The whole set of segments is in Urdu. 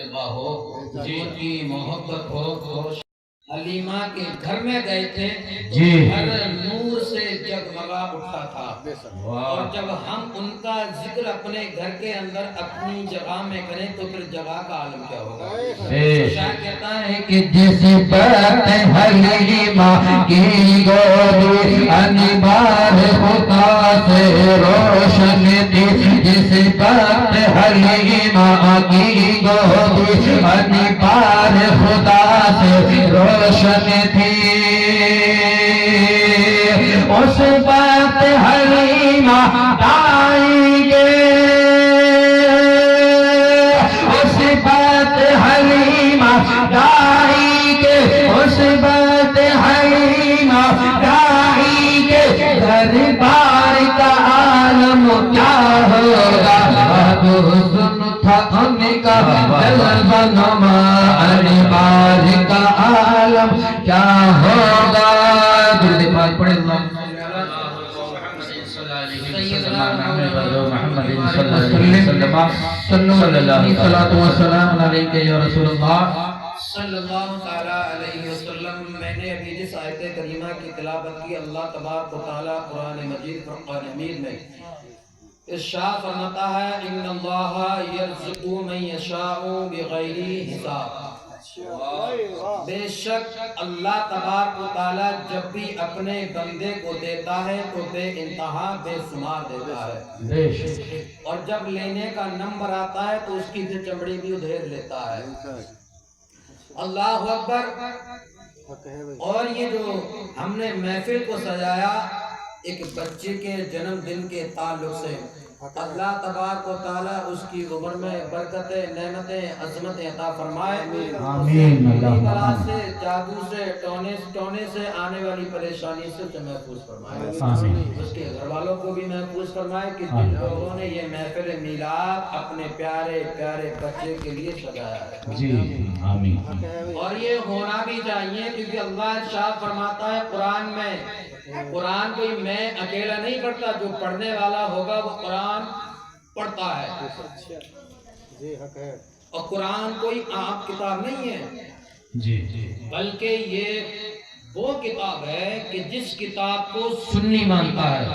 جلوہ ہو، ان کی محبت ہو تو حلیمہ کے گھر میں گئے تھے، گھر نور سے جگمگا اٹھا تھا، اور جب ہم ان کا ذکر اپنے گھر کے اندر اپنی جگہ میں کریں تو پھر جگہ کا عالم کیا ہوگا؟ شاعر کہتا ہے کہ جس بات حلیمہ کی گود انبار خدا سے روشن تھی، جس بات حلیمہ کی گود انبار خدا سے روشن تھی، اس بات حلیمہ آئیں گے، اس بات حلیمہ آئیں گے، اس بات حلیمہ آئیں گے، دربار کا عالم کیا ہوگا؟ اب حسن تھا ان کا جلوہ نما، دربار کا عالم کیا ہوگا؟ درود پاک پڑھیں اللہ محمد صلی اللہ علیہ وسلم، صلی اللہ علیہ وسلم صلی اللہ تعالیٰ علیہ وسلم۔ میں نے ابھی جس آیت کریمہ کی تلاوت کی، اللہ تبارک و تعالیٰ قرآن مجید فرقان حمید میں ارشاد فرماتا ہے ان اللہ یرزق من یشاء بغیر حساب، بے شک اللہ تبارک و تعالیٰ جب بھی اپنے بندے کو دیتا ہے تو بے انتہا بے شمار دیتا ہے، اور جب لینے کا نمبر آتا ہے تو اس کی پھر چمڑی بھی ادھیر لیتا ہے۔ اللہ اکبر۔ اور یہ جو ہم نے محفل کو سجایا ایک بچے کے جنم دن کے تعلق سے، اللہ تبارک و تعالیٰ اس کی عمر میں برکتیں، نعمتیں، عظمتیں عطا فرمائے، آمین، بلا سے، جادو سے، ٹونے سے آنے والی پریشانی سے اسے محفوظ فرمائے، اس کے گھر والوں کو بھی محفوظ فرمائے کہ جن لوگوں نے یہ محفل میلاد اپنے پیارے پیارے بچے کے لیے سجایا ہے، جی آمین۔ اور یہ ہونا بھی چاہیے، کیونکہ اللہ ارشاد فرماتا ہے قرآن میں، قرآن کوئی میں اکیلا نہیں پڑھتا، جو پڑھنے والا ہوگا وہ قرآن پڑھتا ہے، اور قرآن کوئی عام کتاب نہیں ہے، بلکہ یہ وہ کتاب ہے کہ جس کتاب کو سنی مانتا ہے،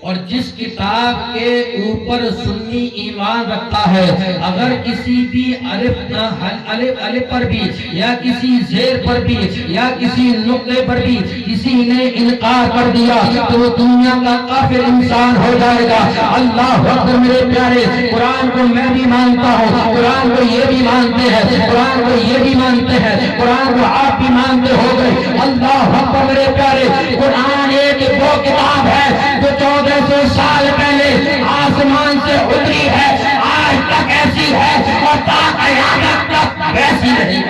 اور جس کتاب کے اوپر سنی ایمان رکھتا ہے، اگر کسی بھی الف پر بھی یا کسی زیر پر بھی یا کسی نقطے پر بھی کسی نے انکار کر دیا تو وہ دنیا کا کافر انسان ہو جائے گا۔ اللہ اکبر میرے پیارے، قرآن کو میں بھی مانتا ہوں، قرآن کو یہ بھی مانتے ہیں، قرآن کو یہ بھی مانتے ہیں، قرآن کو آپ بھی مانتے ہو گئے۔ اللہ اکبر میرے پیارے، قرآن ایک وہ کتاب ہے جو 1400 سال پہلے آسمان سے اتری ہے، آج تک ایسی ہے اور تا قیامت تک ویسی رہے گی۔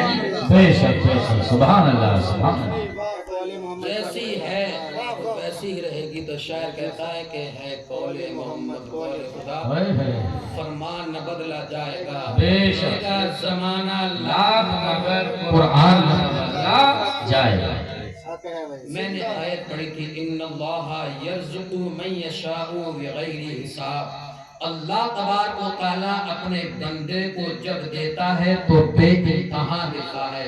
بے شک بے شک، سبحان اللہ سبحان اللہ، جیسی ہے ویسی ہی رہے گی۔ تو شاعر کہتا ہے کہ ہے قول محمد قول خدا، فرمان نہ بدلا جائے گا، بے شک زمانہ لاکھ مگر قرآن بدلا جائے گا۔ میں نے آیت پڑھی تھی ان اللہ یرزق من یشاء بغیر حساب، اللہ تبارک و تعالیٰ اپنے بندے کو جب دیتا ہے تو بے انتہا دیتا ہے۔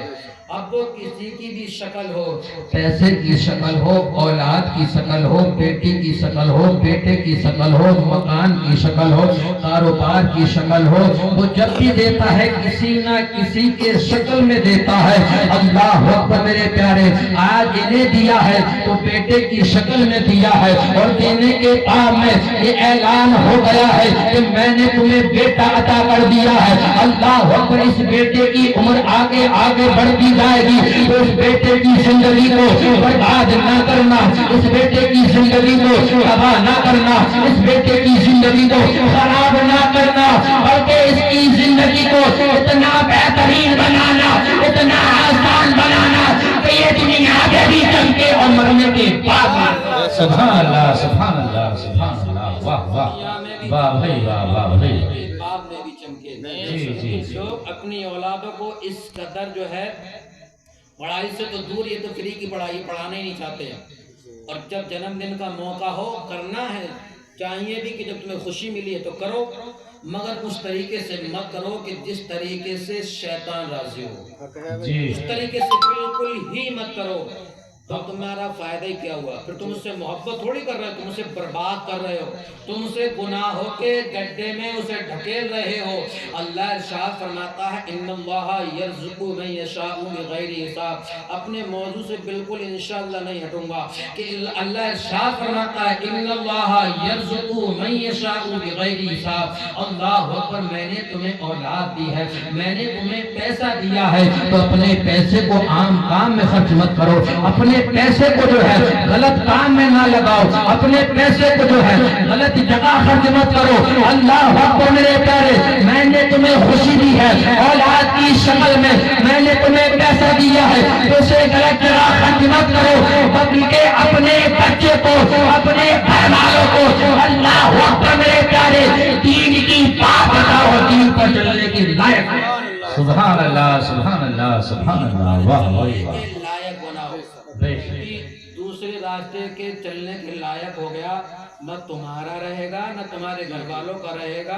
اب وہ کسی کی بھی شکل ہو، پیسے کی شکل ہو، اولاد کی شکل ہو، بیٹی کی شکل ہو، بیٹے کی شکل ہو، مکان کی شکل ہو، کاروبار کی شکل ہو، وہ جب بھی دیتا ہے کسی نہ کسی کے شکل میں دیتا ہے۔ اللہ اکبر میرے پیارے، آج انہیں دیا ہے تو بیٹے کی شکل میں دیا ہے، اور دینے کے بعد میں یہ اعلان ہو گیا ہے کہ میں نے تمہیں بیٹا عطا کر دیا ہے۔ اللہ اکبر، اس بیٹے کی عمر آگے آگے بڑھتی جائے گی، تو اس بیٹے کی زندگی کو برباد نہ کرنا، اس بیٹے کی زندگی کو تباہ نہ کرنا، اس بیٹے کی زندگی کو خراب نہ کرنا، بلکہ اس کی زندگی کو اتنا بہترین بنانا، اتنا آسان بنانا کہ یہ دنیا آگے بھی چمکے اور مرنے کے بعد۔ سبحان اللہ سبحان اللہ سبحان اللہ، واہ واہ واہ بھائی واہ واہ بھائی، بعد میں بھی چمکے۔ جی جی، لوگ اپنی اولادوں کو اس قدر جو ہے پڑھائی سے تو دور، یہ تو فری کی پڑھائی پڑھانا ہی نہیں چاہتے ہیں، اور جب جنم دن کا موقع ہو کرنا ہے، چاہیے بھی کہ جب تمہیں خوشی ملی ہے تو کرو، مگر اس طریقے سے مت کرو کہ جس طریقے سے شیطان راضی ہو، اس طریقے سے بالکل ہی مت کرو، تو تمہارا فائدہ ہی کیا ہوا؟ پھر تم اس سے محبت تھوڑی کر رہے ہو، تم اسے برباد کر رہے ہو، تم اسے گناہوں کے گڈھے میں اسے ڈھکیل رہے ہو۔ اللہ ارشاد فرماتا ہے ان اللہ یرزق من یشاء بغیر حساب۔ اپنے موضوع سے بالکل انشاءاللہ نہیں ہٹوں گا کہ اللہ ارشاد فرماتا ہے ان اللہ یرزق من یشاء بغیر حساب۔ اللہ اکبر، میں نے تمہیں اولاد دی ہے، میں نے تمہیں پیسہ دیا ہے، تو اپنے پیسے کو عام کام میں خرچ مت کرو، اپنے پیسے کو جو ہے غلط کام میں نہ لگاؤ، اپنے پیسے کو جو ہے غلط جگہ خرچ مت کرو۔ اللہ اکبر میرے پیارے، میں نے تمہیں خوشی دی ہے اولاد کی شکل میں، میں نے تمہیں پیسہ دیا ہے، تو اسے غلط جگہ خرچ مت کرو، بلکہ اپنے بچے کو، اپنے گھر والوں کو اللہ اکبر میرے پیارے دین کی بات بتاؤ، دین پر چلنے کے لائق۔ سبحان اللہ سبحان اللہ سبحان اللہ، واہ واہ واہ، لائق بناؤ، دوسرے راستے کے چلنے کے لائق ہو گیا، نہ تمہارا رہے گا، نہ تمہارے گھر والوں کا رہے گا،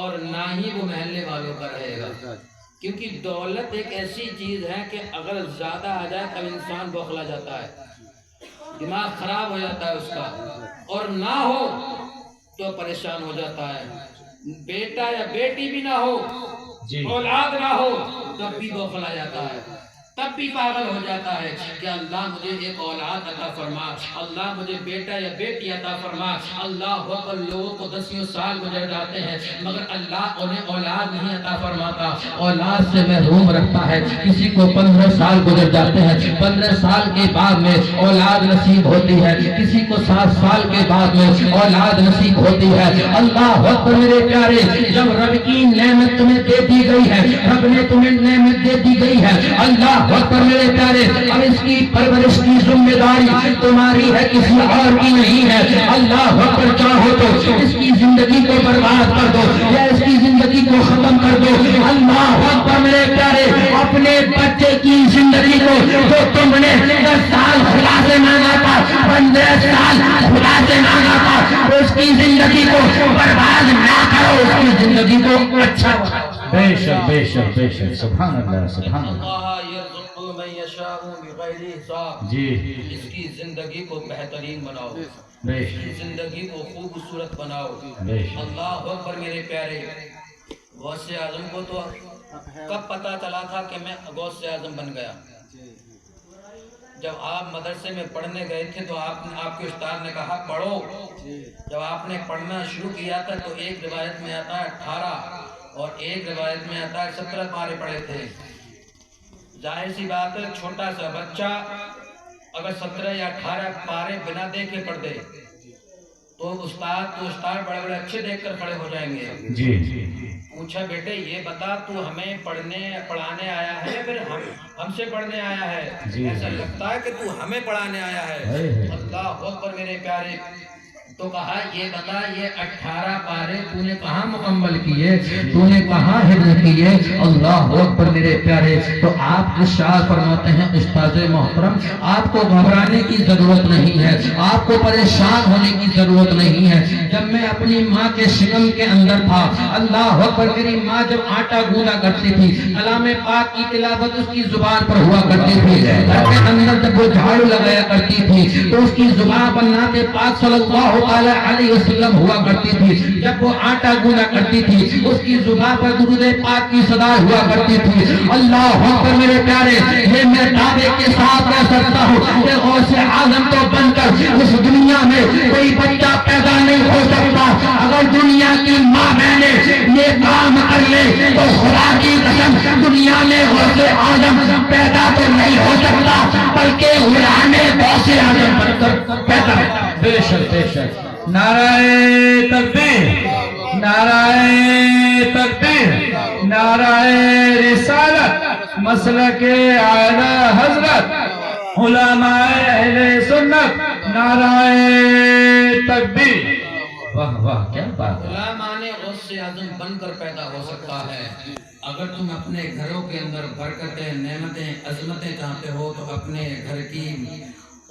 اور نہ ہی وہ محلے والوں کا رہے گا۔ کیونکہ دولت ایک ایسی چیز ہے کہ اگر زیادہ آ جائے تب انسان بوکھلا جاتا ہے، دماغ خراب ہو جاتا ہے اس کا، اور نہ ہو تو پریشان ہو جاتا ہے۔ بیٹا یا بیٹی بھی نہ ہو، اولاد نہ ہو، تب بھی بوکھلا جاتا ہے، تب بھی پاگل ہو جاتا ہے کہ اللہ مجھے ایک اولاد عطا فرما، اللہ مجھے بیٹا یا بیٹی عطا فرما۔ اللہ اکبر، لوگوں کو 10 سال گزر جاتے ہیں مگر اللہ انہیں اولاد نہیں عطا فرماتا، اولاد سے محروم رکھتا ہے۔ کسی کو 15 سال گزر جاتے ہیں، 15 سال کے بعد میں اولاد نصیب ہوتی ہے، کسی کو 7 سال کے بعد میں اولاد نصیب ہوتی ہے۔ اللہ اکبر میرے پیارے، جب رب کی نعمت تمہیں دے دی گئی ہے، رب نے تمہیں نعمت دے دی گئی ہے، اللہ اکبر میرے پیارے، اب اس کی پرورش کی ذمہ داری تمہاری ہے، کسی اور کی نہیں ہے۔ اللہ اکبر، چاہو تو اس کی زندگی کو برباد کر دو یا اس کی زندگی کو ختم کر دو۔ اللہ اکبر میرے پیارے، اپنے بچے کی زندگی کو جو تم نے 10 سال خدا سے مانگا تھا، 15 سال خدا سے مانگا تھا، اس کی زندگی کو برباد نہ کرو، اس کی زندگی کو اچھا بناؤ۔ بے شک بے شک بے شک، سبحان اللہ سبحان اللہ۔ جی، اس کی زندگی کو بہترین بناؤ، بے اس کی شک زندگی کو خوبصورت بناؤ۔ بے شک، اللہ اکبر میرے پیارے، غوث اعظم کو تو کب پتا چلا تھا کہ میں غوث اعظم بن گیا؟ جب آپ مدرسے میں پڑھنے گئے تھے تو آپ کے استاد نے کہا پڑھو، جب آپ نے پڑھنا شروع کیا تھا تو ایک روایت میں آتا ہے 18 اور ایک روایت میں آتا ہے 17 پارے پڑھے تھے۔ ظاہر سی بات ہے، چھوٹا سا بچہ اگر 17 یا 18 پارے بنا دیکھے پڑھ دے تو استاد بڑے بڑے اچھے دیکھ کر کھڑے ہو جائیں گے۔ جی جی، پوچھا بیٹے یہ بتا تو ہمیں پڑھانے آیا ہے یا پھر ہم سے پڑھنے آیا ہے؟ ایسا لگتا ہے کہ تو ہمیں پڑھانے آیا ہے۔ اللہ اکبر میرے پیارے، تو کہا یہ بتا یہ 18 پارے تو نے کہاں مکمل کیے، تو نے کہاں حفظ کیے؟ اللہ اکبر میرے پیارے، تو آپ ارشاد فرماتے ہیں استاد محترم، آپ کو گھبرانے کی ضرورت نہیں ہے، آپ کو پریشان ہونے کی ضرورت نہیں ہے۔ جب میں اپنی ماں کے شکم کے اندر تھا، اللہ اکبر، میری ماں جب آٹا گوندھا کرتی تھی، کلام پاک کی تلاوت اس کی زبان پر ہوا کرتی تھی، گھر کے اندر جب وہ جھاڑو لگایا کرتی تھی تو اس کی زبان پر نعت پاک صلی اللہ علیہ وسلم ہوا کرتی تھی، جب وہ آٹا گوندھا کرتی تھی اس کی زبان پر درود پاک کی صدا ہوا کرتی تھی۔ اللہ اکبر میرے پیارے، یہ میں دعوے کے ساتھ کہہ سکتا ہوں کہ غوث اعظم تو بن کر اس دنیا میں کوئی بچہ پیدا نہیں ہو سکتا۔ اگر دنیا کی ماں بہنیں یہ کام کر لے تو خدا کی قسم دنیا میں غوث اعظم پیدا تو نہیں ہو سکتا، بلکہ غلام غوث اعظم بن کر پیدا ہوگا۔ بے شک بے شک، نعرہ تکبیر، نعرہ تکبیر، نعرہ رسالت، مسلک اعلی حضرت علماء اہل سنت، نعرہ تکبیر۔ واہ واہ، کیا بات ہے! علماء نے غوث اعظم بن کر پیدا ہو سکتا ہے۔ اگر تم اپنے گھروں کے اندر برکتیں، نعمتیں، عظمتیں چاہتے ہو تو اپنے گھر کی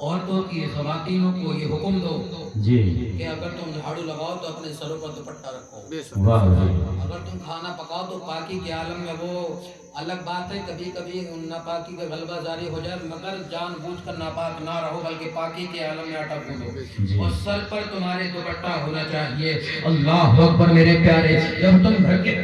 عورتوں کی خواتینوں کو یہ حکم دو جی کہ اگر تم جھاڑو لگاؤ تو اپنے سروں پر دوپٹہ رکھو، واہ اگر تم کھانا پکاؤ تو پاکی کے عالم میں وہ الگ بات ہے، کبھی کبھی ناپاکی کا غلبہ جاری ہو جائے، مگر جان بوجھ کر ناپاک نہ رہو بلکہ پاکی کے عالم میں آٹا گوندھو، اور سر پر تمہارے دوپٹہ ہونا چاہیے۔ اللہ اکبر میرے پیارے، جب تم گھر کے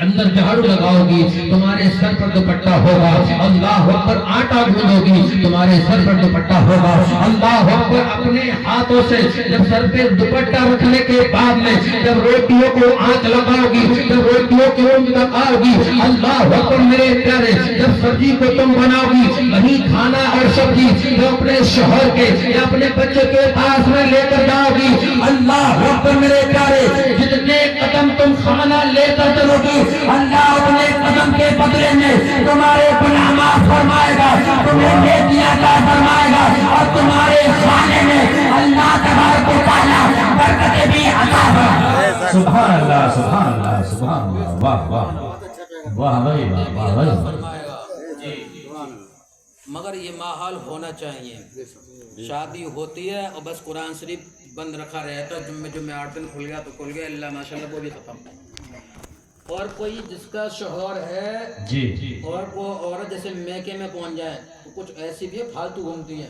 اندر جھاڑو لگاؤ گی تمہارے سر پر دوپٹہ ہوگا، اللہ اکبر آٹا گوندھو گی تمہارے سر پر دوپٹہ ہوگا، اللہ اکبر اپنے ہاتھوں سے جب سر پہ دوپٹہ رکھنے کے بعد میں جب روٹیوں کو آنچ لگاؤ گی، جب روٹیوں کو پکاؤ گی، اللہ اکبر میرے پیارے، جب سبزی کو تم بناؤ گی وہی کھانا اور سبزی جو اپنے شوہر کے یا اپنے بچے کے پاس میں لے کر جاؤ گی، اللہ اکبر میرے پیارے، جتنے قدم تم کھانا لے کر چلو گی اللہ اپنے قدم کے بدلے میں تمہارے گناہ معاف فرمائے گا، تمہیں نیکیاں عطا فرمائے گا، اور تمہارے کھانے میں اللہ تبارک و تعالی برکتیں بھی عطا فرمائے گا۔ سبحان اللہ سبحان اللہ سبحان اللہ، واہ واہ واہ بھائی واہ واہ فرمائے گا جی، مگر یہ ماحول ہونا چاہیے۔ شادی ہوتی ہے اور بس قرآن شریف بند رکھا رہتا ہے، جمعے 8 دن کھل گیا تو کھل گیا، اللہ ماشاءاللہ وہ بھی ختم۔ اور کوئی جس کا شوہر ہے جی اور وہ عورت جیسے میکے میں پہنچ جائے تو کچھ ایسی بھی فالتو گھومتی ہیں،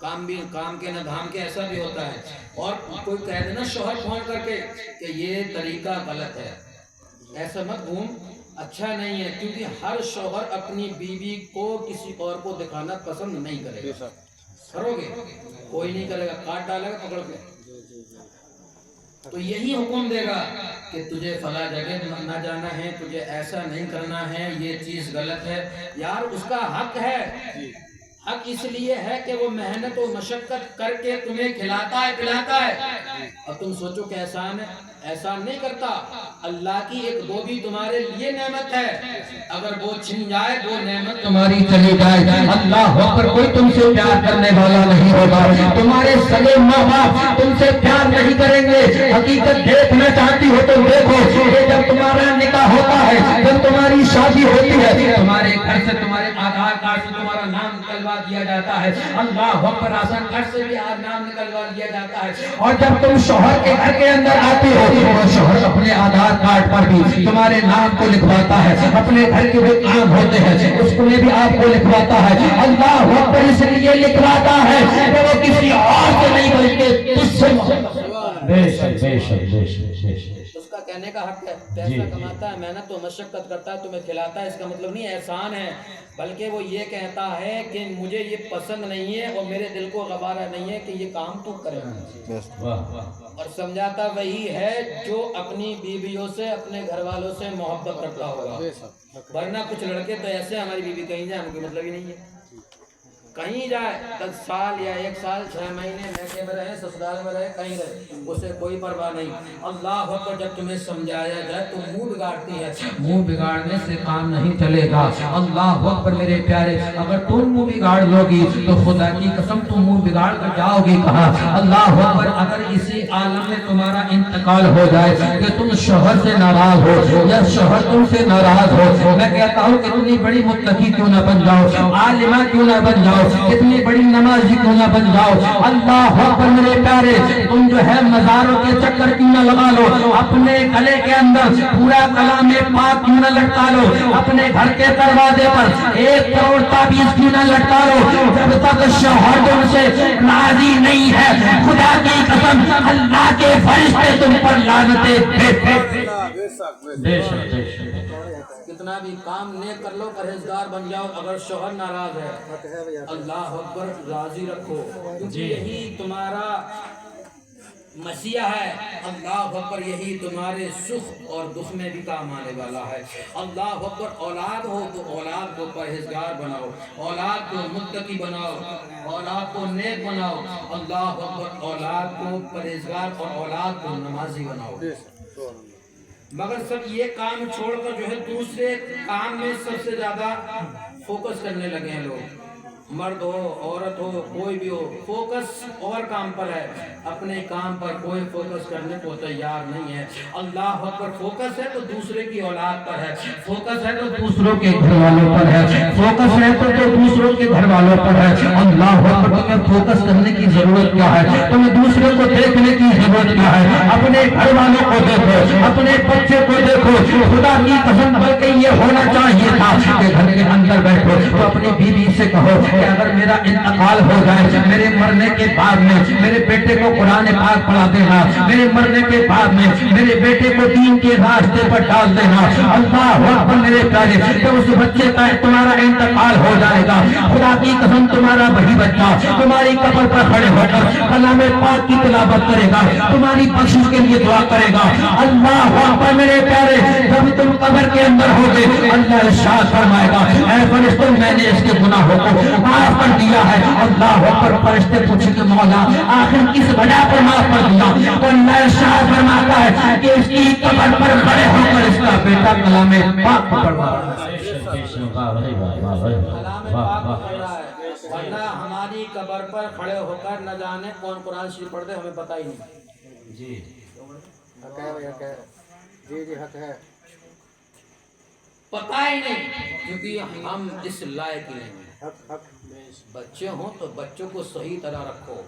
کام کے نہ دھام کے، ایسا بھی ہوتا ہے۔ اور کوئی کہہ دے نا شوہر فون کر کے کہ یہ طریقہ غلط ہے، ایسا مت گھوم، اچھا نہیں ہے، کیونکہ ہر شوہر اپنی بیوی کو کسی اور کو دکھانا پسند نہیں کرے گا۔ کرو گے؟ کوئی نہیں کرے گا، کاٹ ڈالے گا پکڑ کے۔ تو یہی حکم دے گا کہ تجھے فلاں جگہ نہ جانا ہے، تجھے ایسا نہیں کرنا ہے، یہ چیز غلط ہے۔ یار اس کا حق ہے، حق اس لیے ہے کہ وہ محنت و مشقت کر کے تمہیں کھلاتا ہے پلاتا ہے، اور تم سوچو کہ احسان ہے، احسان نہیں کرتا۔ اللہ کی ایک وہ بھی تمہارے لیے نعمت ہے، اگر وہ چھن جائے وہ نعمت تمہاری چلی جائے، اللہ اکبر، کوئی تم سے پیار کرنے والا نہیں ہوگا، تمہارے سگے ماں باپ تم سے پیار نہیں کریں گے۔ حقیقت دیکھنا چاہتی ہو تو دیکھو، یہ جب تمہارا نکاح ہوتا ہے، جب تمہاری شادی ہوتی ہے، تمہارے گھر سے تمہارے آدھار کارڈ سے تمہارا نام نکلوا دیا جاتا ہے، اللہ اکبر، راشن کارڈ سے بھی نام نکلوا دیا جاتا ہے، اور جب تم شوہر کے گھر کے اندر آتے ہو تو شوہر اپنے آدھار کارڈ پر بھی تمہارے نام کو لکھواتا ہے، اپنے گھر کے جو کام ہوتے ہیں اس کو بھی آپ کو لکھواتا ہے، اللہ اکبر، اس لیے لکھواتا ہے کہ وہ کسی اور سے نہیں بلکہ تجھ سے بے شک بے شک بے شک بے شک، اس کا کہنے کا حق ہے، پیسہ کماتا ہے، محنت و مشقت کرتا ہے، تمہیں کھلاتا ہے، اس کا مطلب نہیں احسان ہے، بلکہ وہ یہ کہتا ہے کہ مجھے یہ پسند نہیں ہے اور میرے دل کو گوارا نہیں ہے کہ یہ کام تو کرے، اور سمجھاتا وہی ہے جو اپنی بیویوں سے اپنے گھر والوں سے محبت کرتا ہوگا، ورنہ کچھ لڑکے تو ایسے ہماری بیوی کہیں جائے ہم کو مطلب ہی نہیں ہے، کہیں جائے 10 سال یا 1 سال 6 مہینے میکے میں رہے، سسرال میں رہے، کہیں رہے، اسے کوئی پرواہ نہیں۔ اللہ اکبر، جب تمہیں سمجھایا جائے تو منہ بگاڑتی ہے، منہ بگاڑنے سے کام نہیں چلے گا۔ اللہ اکبر میرے پیارے، اگر تم منہ بگاڑ لو گی تو خدا کی قسم تم منہ بگاڑ کر جاؤ گی کہاں؟ اللہ اکبر، اگر اسی عالم میں تمہارا انتقال ہو جائے کہ تم شوہر سے ناراض ہو یا شوہر تم سے ناراض ہو، میں کہتا ہوں کہ اتنی بڑی متقی کیوں نہ بن جاؤ، عالمہ کیوں نہ بن جاؤ، اتنی بڑی نمازی کیوں نہ بن جاؤ، اللہ اکبر میرے پیارے، تم جو ہے مزاروں کے چکر کیوں نہ لگا لو، اپنے گلے کے اندر پورا کلام پاک کیوں نہ لٹکا لو، اپنے گھر کے دروازے پر 1 کروڑ تعویذ کیوں نہ لٹکا لو، جب تک شوہر تم سے راضی نہیں ہے، خدا کی قسم اللہ کے فرشتے تم پر لعنتیں بے شک کتنا بھی کام نیک کر لو، پرہیزگار بن جاؤ، اگر شوہر ناراض ہے اللہ اکبر راضی رکھو، کیونکہ یہی تمہارا مسیح ہے، اللہ اکبر، یہی تمہارے سکھ اور دکھ میں بھی کام آنے والا ہے۔ اللہ اکبر، اولاد ہو تو اولاد کو پرہیزگار بناؤ، اولاد کو متقی بناؤ، اولاد کو نیک بناؤ، اللہ اکبر، اولاد کو پرہیزگار اور اولاد کو نمازی بناؤ۔ مگر سب یہ کام چھوڑ کر جو ہے دوسرے کام میں سب سے زیادہ فوکس کرنے لگے ہیں لوگ، مرد ہو عورت ہو کوئی بھی ہو فوکس اور کام پر ہے، اپنے کام پر کوئی فوکس کرنے کو تیار نہیں ہے۔ اللہ اکبر، فوکس ہے تو دوسرے کی اولاد پر ہے، فوکس ہے تو دوسروں کے گھر والوں پر ہے، فوکس ہے تو دوسروں کے گھر والوں پر ہے۔ اللہ اکبر، تمہیں فوکس کرنے کی ضرورت کیا ہے؟ تمہیں دوسرے کو دیکھنے کی ضرورت کیا ہے؟ اپنے گھر والوں کو دیکھو، اپنے بچے کو دیکھو۔ خدا کی قسم بلکہ یہ ہونا چاہیے تھا کہ گھر کے اندر بیٹھو تو اپنی بیوی سے کہو کہ اگر میرا انتقال ہو جائے، میرے مرنے کے بعد میں میرے بیٹے کو قرآن پاک پڑھا دینا، میرے مرنے کے بعد میں میرے بیٹے کو دین کے راستے پر ڈال دینا۔ اللہ اکبر میرے پیارے، جب اس بچے کا تمہارا انتقال ہو جائے گا، خدا کی قسم تمہارا وہی بچہ تمہاری قبر پر کھڑے ہو کر کلام پاک کی تلاوت کرے گا، تمہاری بخشش کے لیے دعا کرے گا۔ اللہ اکبر میرے پیارے، جب تم قبر کے اندر ہوگے اللہ ارشاد فرمائے گا، اے فرشتوں میں نے اس کے گناہوں کو معاف کر دیا ہے۔ اللہ اکبر، فرشتے پوچھیں کہ مولا آخر کس وجہ پر معاف کر دیا؟ تو اللہ ارشاد فرماتا ہے کہ اس کی قبر پر کھڑے ہو کر اس کا بیٹا کلام پاک پڑھ رہا ہے۔ ورنہ ہماری قبر پر کھڑے ہو کر نہ جانے کون قرآن شریف پڑھ دے، ہمیں پتہ ہی نہیں۔ جی حق ہے، حق ہے، جی جی حق ہے، پتہ ہی نہیں، کیونکہ ہم اس لائق نہیں ہیں۔ بچے ہوں تو بچوں کو صحیح طرح رکھو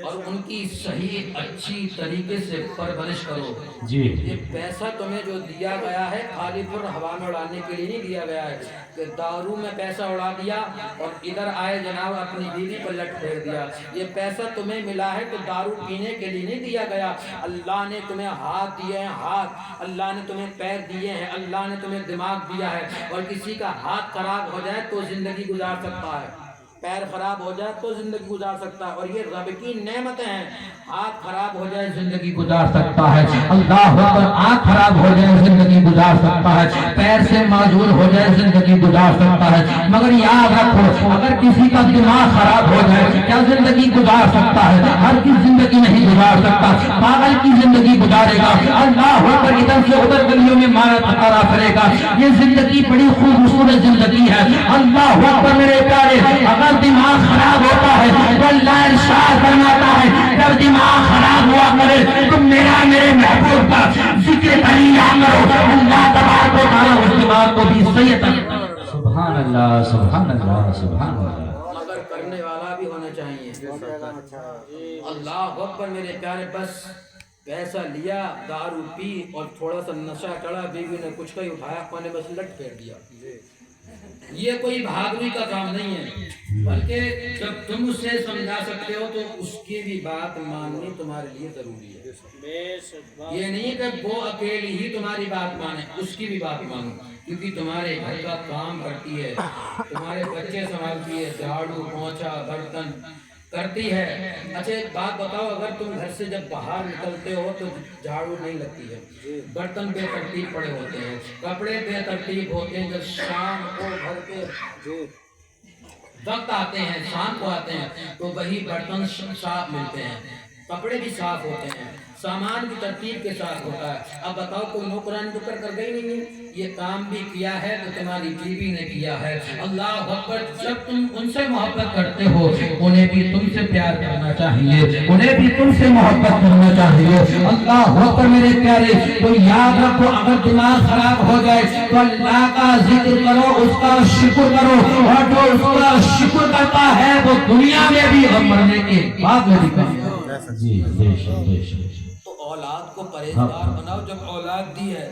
اور ان کی صحیح اچھی طریقے سے پرورش کرو۔ جی یہ پیسہ تمہیں جو دیا گیا ہے خالی پر ہوا میں اڑانے کے لیے نہیں دیا گیا ہے کہ دارو میں پیسہ اڑا دیا اور ادھر آئے جناب اپنی بیوی پر لٹ پھیر دیا۔ یہ پیسہ تمہیں ملا ہے تو دارو پینے کے لیے نہیں دیا گیا۔ اللہ نے تمہیں ہاتھ دیے ہیں، ہاتھ، اللہ نے تمہیں پیر دیے ہیں، اللہ نے تمہیں دماغ دیا ہے، اور کسی کا ہاتھ خراب ہو جائے تو زندگی گزار سکتا ہے، پیر خراب ہو جائے تو زندگی گزار سکتا ہے، اور یہ رب کی نعمتیں ہیں۔ ہاتھ خراب ہو جائے زندگی گزار سکتا ہے، اللہ اکبر، آنکھ خراب ہو جائے زندگی گزار سکتا ہے، پیر سے معذور ہو جائے زندگی گزار سکتا ہے، مگر یاد رکھو اگر کسی کا دماغ خراب ہو جائے کیا زندگی گزار سکتا ہے؟ ہر کی زندگی نہیں گزار سکتا، پاگل کی زندگی گزارے گا۔ اللہ اکبر، ادھر سے ادھر گلیوں میں مارا پکارا کرے گا۔ یہ زندگی بڑی خوبصورت زندگی ہے۔ اللہ اکبر میرے پیارے، اگر دماغ خراب ہوتا ہے تو اللہ ارشاد فرماتا ہے جب دماغ خراب ہوا کرے تو میرے محبوب کا ذکر کریا کرو، اللہ تبارک و تعالی اس دماغ کو بھی صحیح کرے۔ سبحان اللہ، سبحان اللہ، سبحان اللہ۔ مگر کرنے والا بھی ہونا چاہیے۔ اللہ اکبر میرے پیارے، بس پیسہ لیا، دارو پی اور تھوڑا سا نشہ چڑھا، بیوی نے کچھ کا ہی اٹھایا، پانے بس لٹ پھیر دیا۔ یہ کوئی بہادری کا کام نہیں ہے، بلکہ جب تم اسے سمجھا سکتے ہو تو اس کی بھی بات ماننی تمہارے لیے ضروری ہے۔ یہ نہیں کہ وہ اکیلی ہی تمہاری بات مانے، اس کی بھی بات مانو، کیونکہ تمہارے گھر کا کام کرتی ہے، تمہارے بچے سنبھالتی ہے، جھاڑو پوچھا برتن کرتی ہے۔ اچھا ایک بات بتاؤ، اگر تم گھر سے جب باہر نکلتے ہو تو جھاڑو نہیں لگتی ہے، برتن بے ترتیب پڑے ہوتے ہیں، کپڑے بے ترتیب ہوتے ہیں، جب شام کو گھر کے وقت آتے ہیں، شام کو آتے ہیں تو وہی برتن صاف ملتے ہیں، کپڑے بھی صاف ہوتے ہیں، سامان بھی ترتیب کے ساتھ ہوتا ہے۔ اب بتاؤ کوئی نوکران جو کر گئی نہیں ہے، یہ کام بھی کیا ہے تو تمہاری بیوی نے کیا ہے۔ اللہ اکبر، جب تم ان سے محبت کرتے ہو انہیں بھی تم سے پیار کرنا چاہیے، انہیں بھی تم سے محبت کرنا چاہیے۔ اللہ اکبر میرے پیارے، تو یاد رکھو اگر دماغ خراب ہو جائے تو اللہ کا ذکر کرو، اس کا شکر کرو، اور جو اس کا شکر کرتا ہے وہ دنیا میں بھی اور مرنے کے بعد میں بھی کرے گا۔ جی بے شک، بے شک۔ تو اولاد کو پرہیزگار بناؤ، جب اولاد دی ہے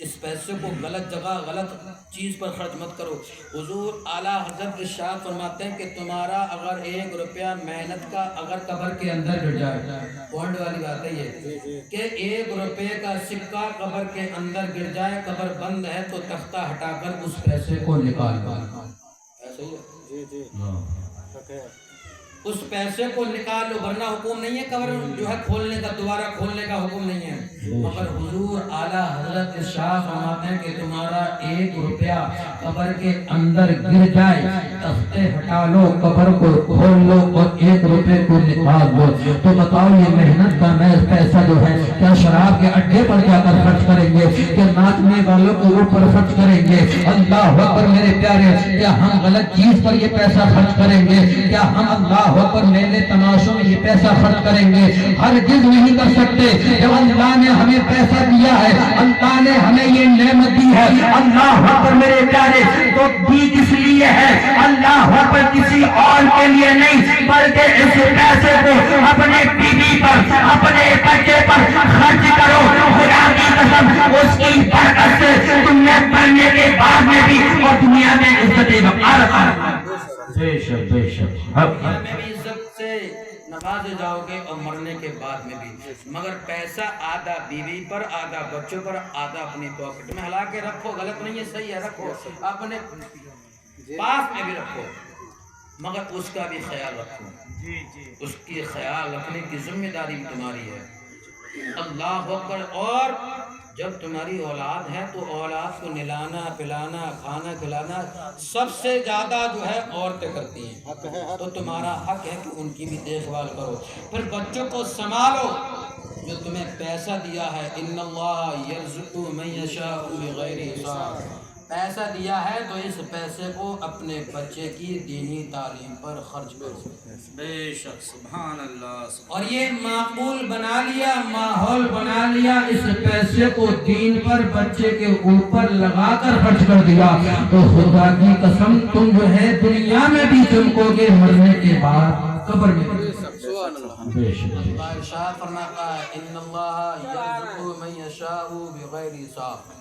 اس پیسے کو غلط جگہ غلط چیز پر خرچ مت کرو۔ حضور اعلیٰ حضرت ارشاد فرماتے ہیں کہ تمہارا اگر 1 روپیہ محنت کا اگر قبر کے اندر گر جائے، پوائنٹ والی بات ہے یہ کہ 1 روپے کا سکہ قبر کے اندر گر جائے، قبر بند ہے تو تختہ ہٹا کر اس پیسے کو نکال دو۔ ایسا ہی ہے؟ جی جی اس پیسے کو نکال لو، ورنہ حکم نہیں ہے قبر جو ہے کھولنے کا، دوبارہ کھولنے کا حکم نہیں ہے، مگر حضور اعلیٰ حضرت ارشاد فرماتے ہیں کہ تمہارا 1 روپیہ قبر کے اندر گر جائے، تختے ہٹا لو، قبر کو کھول لو اور 1 روپے کو نکال لو، تو بتاؤ یہ محنت کا محض پیسہ جو ہے کیا شراب کے اڈے پر جا کر خرچ کریں گے، کیا ناچنے والوں کے اوپر خرچ کریں گے؟ اللہ اکبر میرے پیارے، کیا ہم غلط چیز پر یہ پیسہ خرچ کریں گے؟ کیا ہم اللہ پر میلے تماشوں میں یہ پیسہ خرچ کریں گے؟ ہرگز نہیں کر سکتے۔ جب اللہ نے ہمیں پیسہ دیا ہے، اللہ نے ہمیں یہ نعمت دی ہے، اللہ پر میرے پیارے، تو دی کس لیے ہے؟ اللہ پر کسی اور کے لیے نہیں، بلکہ اس پیسے کو اپنے بیوی پر، اپنے بچے پر خرچ کرو۔ خدا کی قسم اس کی برکت سے تم نے مرنے کے بعد میں بھی اور دنیا میں عزت وقار بے شک بے شک میں بھی عزت سے نوازے جاؤ گے اور مرنے کے بعد میں بھی، مگر پیسہ آدھا بیوی پر، آدھا بچوں پر، آدھا اپنی پاکٹ میں ہلا کے رکھو، غلط نہیں ہے، صحیح ہے، رکھو، اپنے پاس میں بھی رکھو، مگر اس کا بھی خیال رکھو، اس کی خیال رکھنے کی ذمہ داری بھی تمہاری ہے۔ اللہ اکبر۔ اور جب تمہاری اولاد ہے تو اولاد کو نلانا پلانا کھانا کھلانا سب سے زیادہ جو ہے عورتیں کرتی ہیں، تو تمہارا حق ہے کہ ان کی بھی دیکھ بھال کرو۔ پھر بچوں کو سنبھالو، جو تمہیں پیسہ دیا ہے، ان اللہ یرزق من یشاء بغیر حساب، پیسہ دیا ہے تو اس پیسے کو اپنے بچے کی دینی تعلیم پر خرچ کرو۔ بے شک، سبحان اللہ۔ اور یہ معقول بنا لیا، ماحول بنا لیا، اس پیسے کو دین پر بچے کے اوپر لگا کر خرچ کر دیا، تو خدا کی قسم تم جو ہے دنیا میں بھی چمکو گے، مرنے کے بعد قبر میں بھی۔ اللہ ارشاد فرماتا ہے ان اللہ یرزق من یشاء بغیر حساب،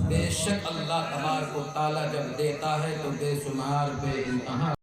بے شک اللہ تبارک و تعالیٰ جب دیتا ہے تو بے شمار بے انتہا